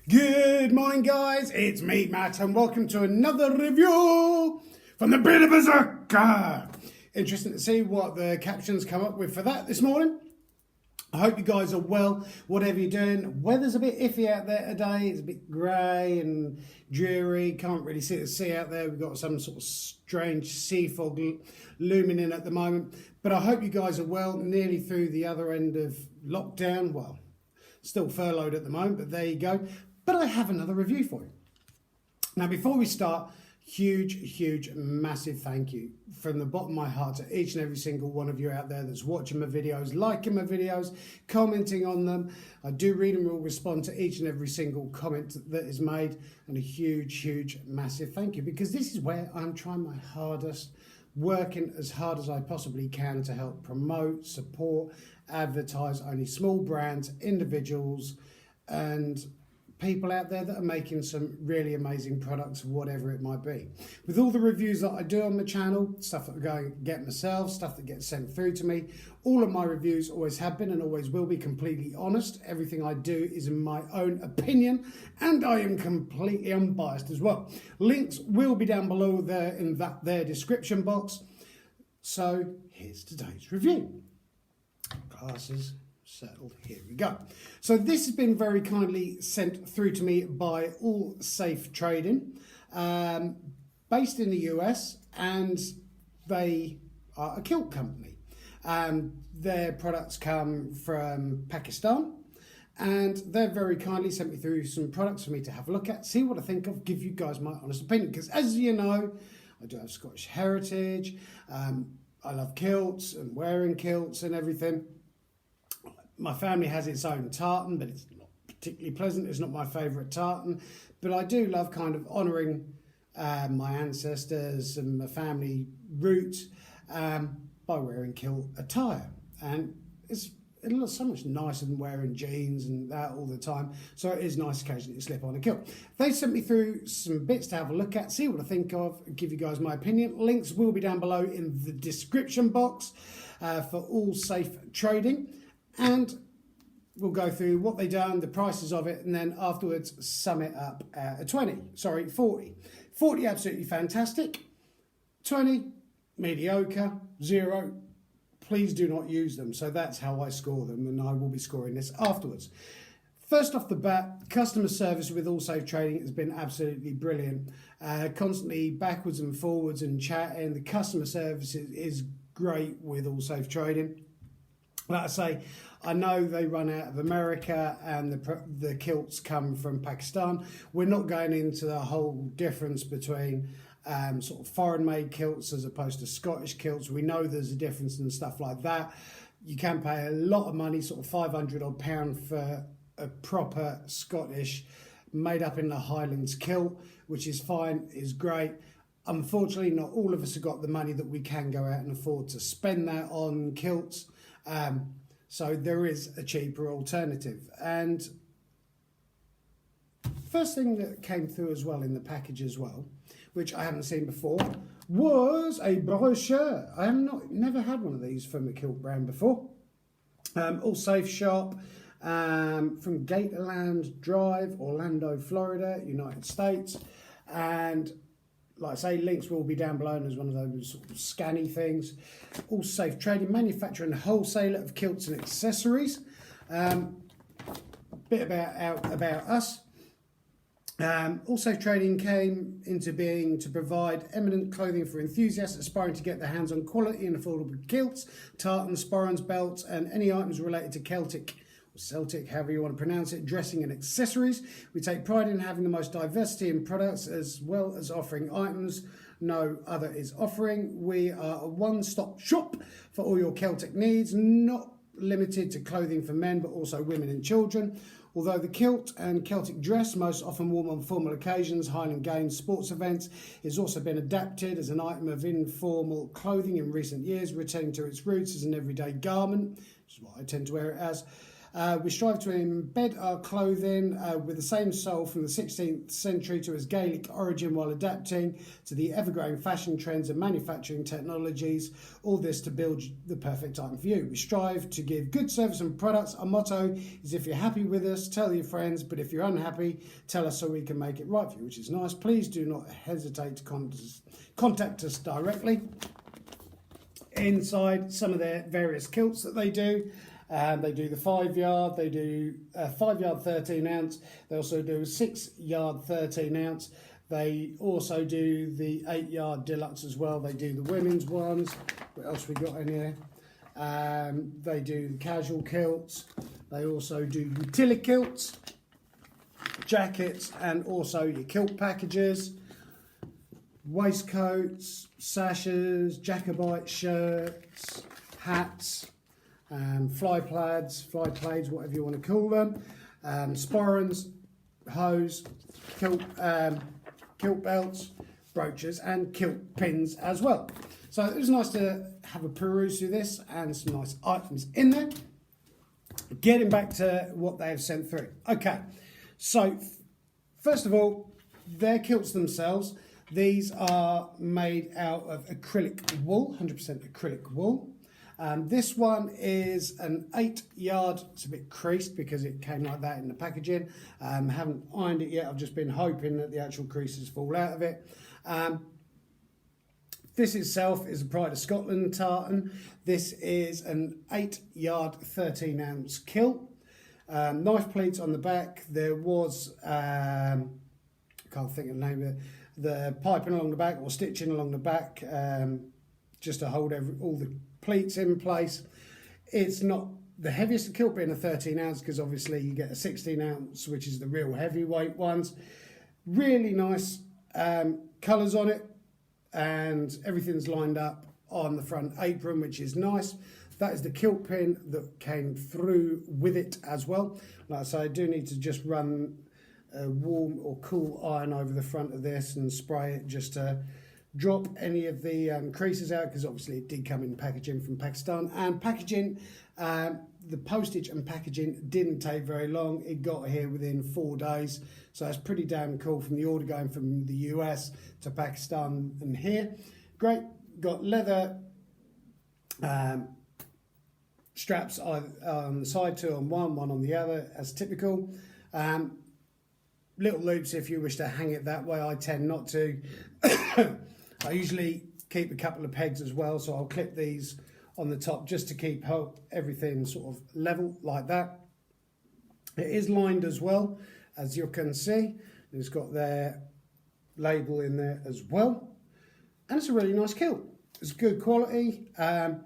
Good morning, guys. It's me, Matt, and welcome to another review from the Bit of Berserker. Interesting to see what the captions come up with for that this morning. I hope you guys are well, whatever you're doing. Weather's a bit iffy out there today. It's a bit grey and dreary. Can't really see the sea out there. We've got some sort of strange sea fog looming in at the moment. But I hope you guys are well, nearly through the other end of lockdown. Well, still furloughed at the moment, but there you go. But I have another review for you. Now, before we start, huge, massive thank you from the bottom of my heart to each and every single one of you out there that's watching my videos, liking my videos, commenting on them. I do read and will respond to each and every single comment that is made, and a huge, massive thank you, because this is where I'm trying my hardest, working as hard as I possibly can to help promote, support, advertise only small brands, individuals, and people out there that are making some really amazing products, whatever it might be. With all the reviews that I do on my channel, stuff that I go and get myself, stuff that gets sent through to me, all of my reviews always have been and always will be completely honest. Everything I do is in my own opinion, and I am completely unbiased as well. Links will be down below there in their description box. So here's today's review. Glasses settled, here we go. So this has been very kindly sent through to me by All Safe Trading, based in the US, and they are a kilt company. Their products come from Pakistan, and they've very kindly sent me through some products for me to have a look at, see what I think of, give you guys my honest opinion, because as you know, I do have Scottish heritage. I love kilts and wearing kilts and everything. My family has its own tartan, but it's not particularly pleasant. It's not my favourite tartan, but I do love kind of honouring my ancestors and my family roots by wearing kilt attire. And it looks so much nicer than wearing jeans and that all the time. So it is nice occasionally to slip on a kilt. They sent me through some bits to have a look at, see what I think of, give you guys my opinion. Links will be down below in the description box for All Safe Trading. And we'll go through what they've done, the prices of it, and then afterwards sum it up at 40. 40, absolutely fantastic. 20, mediocre. 0, please do not use them. So that's how I score them, and I will be scoring this afterwards. First off the bat, customer service with All Safe Trading has been absolutely brilliant. Constantly backwards and forwards and chatting. The customer service is great with All Safe Trading. Like I say, I know they run out of America and the kilts come from Pakistan. We're not going into the whole difference between sort of foreign-made kilts as opposed to Scottish kilts. We know there's a difference and stuff like that. You can pay a lot of money, sort of £500 odd for a proper Scottish made up in the Highlands kilt, which is fine, is great. Unfortunately, not all of us have got the money that we can go out and afford to spend that on kilts. So there is a cheaper alternative. And first thing that came through as well in the package as well, which I haven't seen before, was a brochure. I have never had one of these from a kilt brand before. All Safe shop from Gatorland Drive, Orlando, Florida, United States. And like I say, links will be down below, and there's one of those sort of scanny things. All Safe Trading, manufacturer and wholesaler of kilts and accessories. Bit about us. All Safe Trading came into being to provide eminent clothing for enthusiasts aspiring to get their hands on quality and affordable kilts, tartans, sporrans, belts, and any items related to Celtic, however you want to pronounce it, dressing and accessories. We take pride in having the most diversity in products as well as offering items no other is offering. We are a one-stop shop for all your Celtic needs, not limited to clothing for men but also women and children. Although the kilt and Celtic dress, most often worn on formal occasions, Highland Games, sports events, has also been adapted as an item of informal clothing in recent years, returning to its roots as an everyday garment, which is what I tend to wear it as. We strive to embed our clothing with the same soul from the 16th century to its Gaelic origin while adapting to the ever-growing fashion trends and manufacturing technologies, all this to build the perfect item for you. We strive to give good service and products. Our motto is, if you're happy with us, tell your friends, but if you're unhappy, tell us so we can make it right for you, which is nice. Please do not hesitate to contact us directly. Inside, some of their various kilts that they do. They do the 5 yard, they do a 5 yard 13 ounce, they also do a 6 yard 13 ounce, they also do the 8 yard deluxe as well, they do the women's ones. What else we got in here? They do the casual kilts, they also do utility kilts, jackets, and also your kilt packages, waistcoats, sashes, Jacobite shirts, hats, fly plaids, whatever you want to call them, sporrans, hose, kilt belts, brooches, and kilt pins as well. So it was nice to have a peruse through this and some nice items in there. Getting back to what they have sent through. Okay, so first of all, their kilts themselves. These are made out of acrylic wool, 100% acrylic wool. This one is an 8 yard, it's a bit creased because it came like that in the packaging. Haven't ironed it yet, I've just been hoping that the actual creases fall out of it. This itself is a Pride of Scotland tartan. This is an 8 yard 13 ounce kilt. Knife pleats on the back. There was, can't think of the name of it, the piping along the back or stitching along the back just to hold all the pleats in place. It's not the heaviest kilt being a 13 ounce because obviously you get a 16 ounce, which is the real heavyweight ones. Really nice colours on it, and everything's lined up on the front apron, which is nice. That is the kilt pin that came through with it as well. Like I say, I do need to just run a warm or cool iron over the front of this and spray it just to drop any of the creases out, because obviously it did come in packaging from Pakistan. And packaging, the postage and packaging didn't take very long. It got here within 4 days. So it's pretty damn cool from the order going from the US to Pakistan and here. Great. Got leather straps on the side, 2 on one on the other, as typical. Little loops if you wish to hang it that way. I tend not to. I usually keep a couple of pegs as well, so I'll clip these on the top just to keep everything sort of level like that. It is lined as well, as you can see. It's got their label in there as well, and it's a really nice kilt. It's good quality. I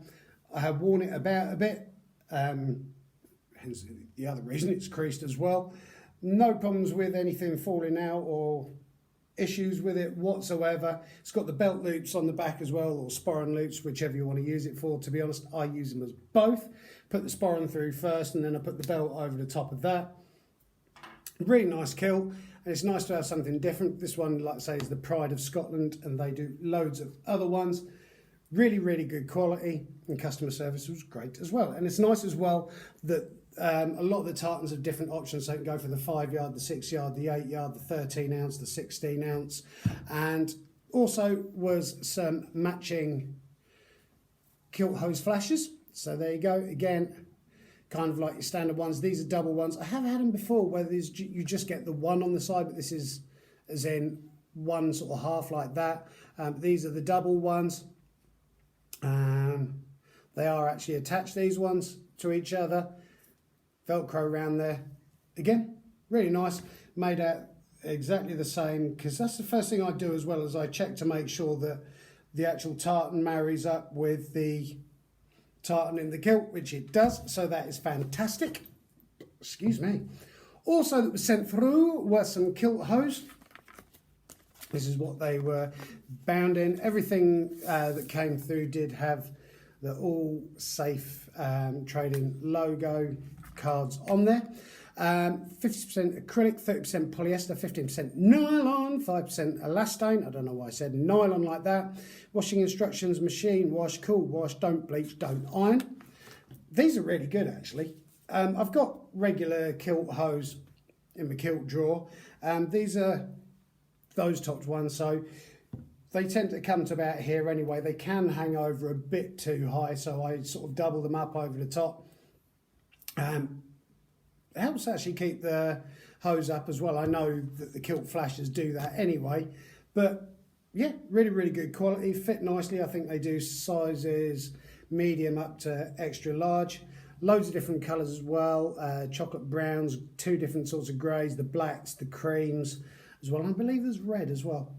have worn it about a bit, hence the other reason it's creased as well. No problems with anything falling out or issues with it whatsoever. It's got the belt loops on the back as well, or sporran loops, whichever you want to use it for. To be honest, I use them as both. Put the sporran through first and then I put the belt over the top of that. Really nice kilt, and it's nice to have something different. This one, like I say, is the Pride of Scotland, and they do loads of other ones. Really, really good quality, and customer service was great as well. And it's nice as well that a lot of the tartans have different options. So you can go for the 5 yard, the 6 yard, the 8 yard, the 13 ounce, the 16 ounce, and also was some matching kilt hose flashes. So there you go. Again, kind of like your standard ones. These are double ones. I have had them before where you just get the one on the side, but this is as in one sort of half like that. These are the double ones. They are actually attached, these ones, to each other. Velcro around there. Again, really nice. Made out exactly the same, because that's the first thing I do as well, as I check to make sure that the actual tartan marries up with the tartan in the kilt, which it does. So that is fantastic. Excuse me. Also that was sent through was some kilt hose. This is what they were bound in. Everything that came through did have the All Safe Trading logo cards on there. 50% acrylic, 30% polyester, 15% nylon, 5% elastane. I don't know why I said nylon like that. Washing instructions: machine wash, cool wash, don't bleach, don't iron. These are really good actually. I've got regular Kilt hose in my Kilt drawer. These are those topped ones, so they tend to come to about here anyway. They can hang over a bit too high, so I sort of double them up over the top. It helps actually keep the hose up as well. I know that the Kilt flashers do that anyway, but yeah, really, really good quality, fit nicely. I think they do sizes medium up to extra large. Loads of different colours as well, chocolate browns, 2 different sorts of greys, the blacks, the creams as well. And I believe there's red as well.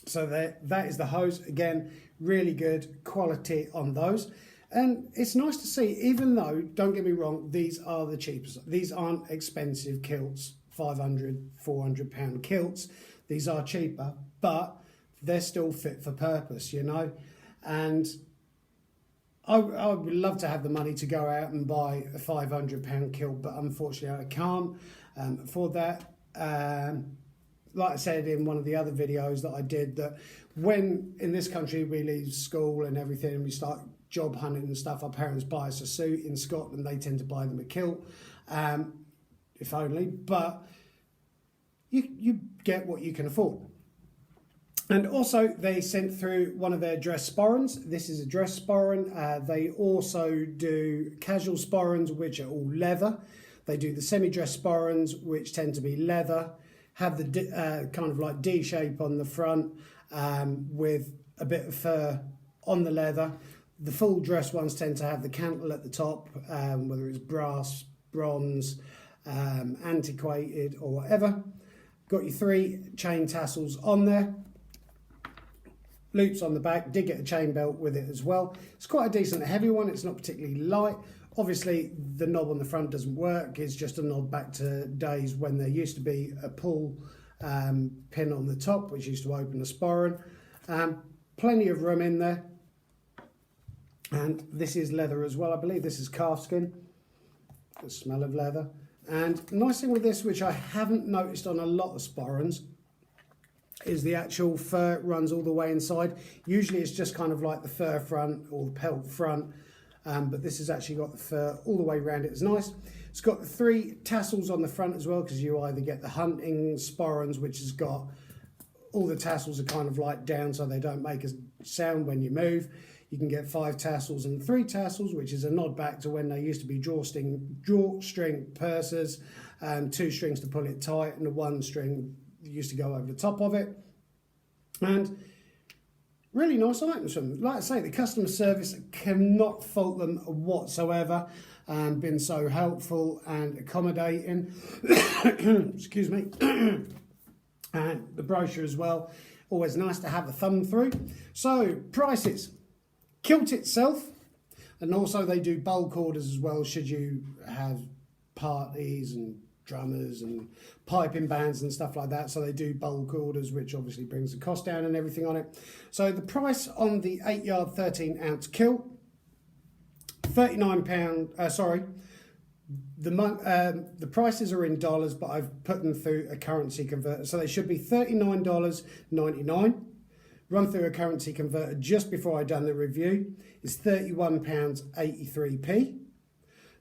So that is the hose. Again, really good quality on those. And it's nice to see, even though, don't get me wrong, these are the cheapest. These aren't expensive kilts, 500, 400 pound kilts. These are cheaper, but they're still fit for purpose, you know. And I would love to have the money to go out and buy a 500 pound kilt, but unfortunately I can't afford that. Like I said in one of the other videos that I did, that when in this country we leave school and everything and we start job hunting and stuff, our parents buy us a suit. In Scotland they tend to buy them a kilt, if only, but you get what you can afford. And also they sent through one of their dress sporrans. This is a dress sporran. They also do casual sporrans, which are all leather. They do the semi-dress sporrans, which tend to be leather, have the kind of like D shape on the front, with a bit of fur on the leather. The full dress ones tend to have the cantle at the top, whether it's brass, bronze, antiquated or whatever. Got your 3 chain tassels on there. Loops on the back, did get a chain belt with it as well. It's quite a decent heavy one, it's not particularly light. Obviously the knob on the front doesn't work, it's just a nod back to days when there used to be a pull pin on the top which used to open the sporran. Plenty of room in there, and this is leather as well. I believe this is calf skin, the smell of leather. And nice thing with this, which I haven't noticed on a lot of sporrans, is the actual fur runs all the way inside. Usually it's just kind of like the fur front or the pelt front, but this has actually got the fur all the way around it. It's nice. It's got the 3 tassels on the front as well, because you either get the hunting sporrans, which has got all the tassels are kind of like down so they don't make a sound when you move. You can get 5 tassels and 3 tassels, which is a nod back to when they used to be drawstring purses, 2 strings to pull it tight and the 1 string used to go over the top of it. And really nice items from them. Like I say, the customer service, cannot fault them whatsoever, and been so helpful and accommodating. Excuse me. And the brochure as well, always nice to have a thumb through. So prices, Kilt itself, and also they do bulk orders as well should you have parties and drummers and piping bands and stuff like that. So they do bulk orders, which obviously brings the cost down and everything on it. So the price on the 8-yard 13-ounce kilt, £39. Sorry, the prices are in dollars, but I've put them through a currency converter, so they should be $39.99. Run through a currency converter just before I done the review is £31.83p.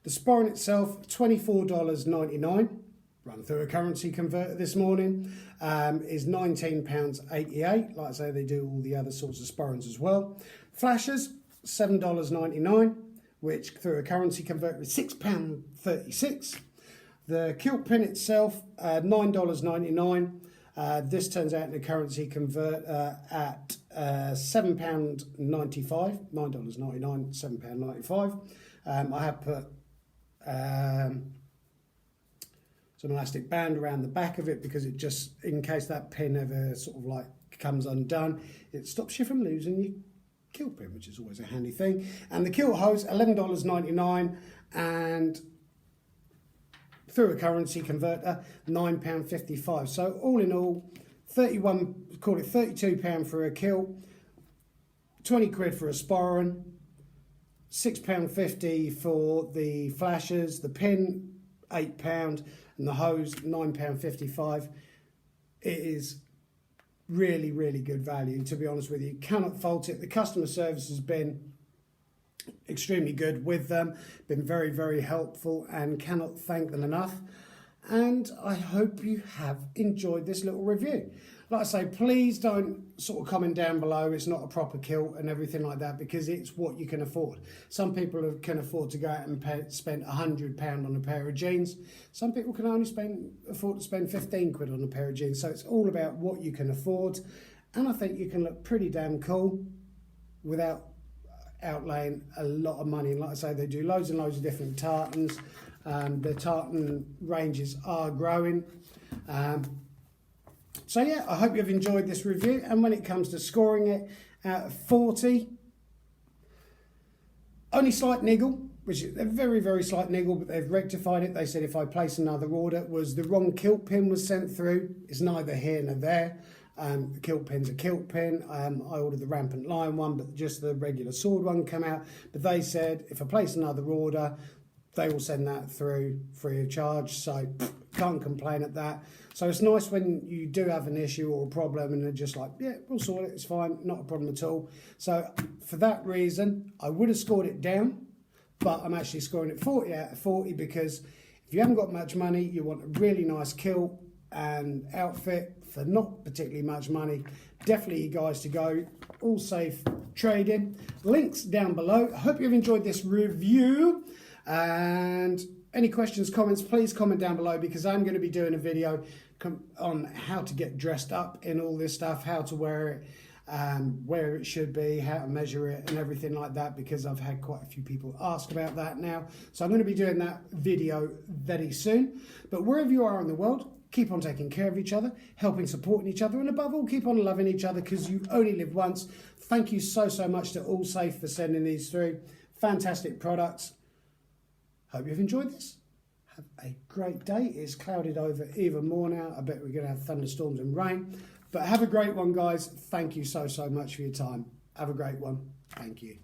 The sporran itself, $24.99. Run through a currency converter this morning, is £19.88. Like I say, they do all the other sorts of sporrans as well. Flashers, $7.99, which through a currency converter is £6.36. The kilt pin itself, $9.99. This turns out in a currency converter at £7.95, $9.99, £7.95. I have put some elastic band around the back of it because it just, in case that pin ever sort of like comes undone, it stops you from losing your kilt pin, which is always a handy thing. And the kilt hose, $11.99, and through a currency converter, £9.55. So all in all, call it £32 for a kilt, 20 quid for a sporran, £6.50 for the flashers, the pin £8, and the hose £9.55. It is really, really good value, to be honest with you. Cannot fault it. The customer service has been extremely good with them, been very, very helpful, and cannot thank them enough. And I hope you have enjoyed this little review. Like I say, please don't sort of comment down below it's not a proper kilt and everything like that, because it's what you can afford. Some people can afford to go out and spend £100 on a pair of jeans. Some people can only afford to spend 15 quid on a pair of jeans. So it's all about what you can afford. And I think you can look pretty damn cool without outlaying a lot of money. And like I say, they do loads and loads of different tartans. The tartan ranges are growing. So yeah, I hope you've enjoyed this review. And when it comes to scoring it out of 40, only slight niggle, which is a very, very slight niggle, but they've rectified it. They said if I place another order, was the wrong kilt pin was sent through. It's neither here nor there. The kilt pin's a kilt pin. I ordered the rampant lion one, but just the regular sword one came out. But they said if I place another order, they will send that through free of charge. So can't complain at that. So it's nice when you do have an issue or a problem and they're just like, yeah, we'll sort it, it's fine, not a problem at all. So for that reason, I would have scored it down, but I'm actually scoring it 40 out of 40, because if you haven't got much money, you want a really nice kilt and outfit for not particularly much money, definitely you guys to go. All safe trading. Links down below. I hope you've enjoyed this review, and any questions, comments, please comment down below, because I'm going to be doing a video on how to get dressed up in all this stuff, how to wear it, where it should be, how to measure it and everything like that, because I've had quite a few people ask about that now. So I'm going to be doing that video very soon. But wherever you are in the world, keep on taking care of each other, helping, supporting each other, and above all, keep on loving each other, because you only live once. Thank you so, so much to All Safe for sending these through. Fantastic products. Hope you've enjoyed this. Have a great day. It's clouded over even more now. I bet we're going to have thunderstorms and rain. But have a great one, guys. Thank you so, so much for your time. Have a great one. Thank you.